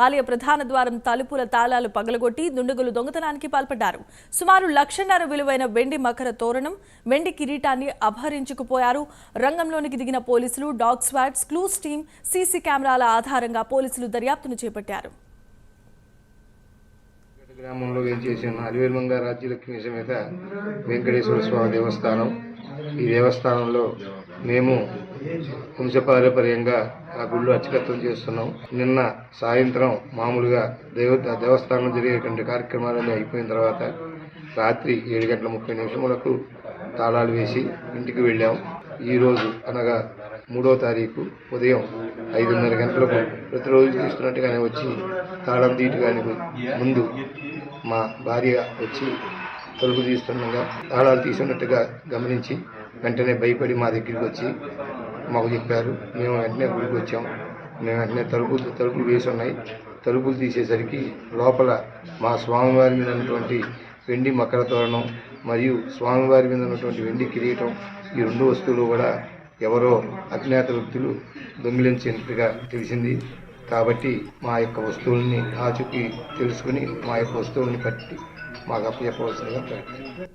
ఆలయ ప్రధాన ద్వారం తలుపుల తాళాలు పగలగొట్టి దుండగులు దొంగతనానికి పాల్పడ్డారు. సుమారు 1,50,000 విలువైన వెండి మకర తోరణం, వెండి కిరీటాన్ని అపహరించుకుపోయారు. రంగంలోనికి దిగిన పోలీసులు, dog squad, clues team, CC కెమెరాల ఆధారంగా పోలీసులు దర్యాప్తును చేపట్టారు. గ్రామంలో వేంచేసిన అలివేల్మంగ రాజ్యలక్ష్మి సమేత వెంకటేశ్వర స్వామి దేవస్థానం. ఈ దేవస్థానంలో మేము వంశపారంపర్యంగా ఆ గుళ్ళు అర్చకత్వం చేస్తున్నాం. నిన్న సాయంత్రం మామూలుగా దేవస్థానం జరిగేటువంటి కార్యక్రమాలన్నీ అయిపోయిన తర్వాత రాత్రి 7:30 తాళాలు వేసి ఇంటికి వెళ్ళాం. ఈరోజు అనగా 3వ తారీఖు ఉదయం 5:30 గంటలకు ప్రతిరోజు తీస్తున్నట్టుగానే వచ్చి తాళం తీయటానికి ముందు మా భార్య వచ్చి తలుపు తీస్తుండగా తాళాలు తీసుకున్నట్టుగా గమనించి వెంటనే భయపడి మా దగ్గరికి వచ్చి మాకు చెప్పారు. మేము వెంటనే గుడికి వచ్చాం. మేము వెంటనే తలుపులు వేసి ఉన్నాయి. తలుపులు తీసేసరికి లోపల మా స్వామివారి మీద ఉన్నటువంటి వెండి మకర తోరణం మరియు స్వామివారి మీద ఉన్నటువంటి వెండి కిరీటం, ఈ 2 వస్తువులు కూడా ఎవరో అజ్ఞాత వ్యక్తులు దొంగిలించినట్టుగా తెలిసింది. కాబట్టి మా యొక్క వస్తువుల్ని ఆచూకీ తెలుసుకుని మా యొక్క వస్తువుల్ని పట్టి మాకు అప్పచెప్పవలసిందిగా ప్రకటించారు.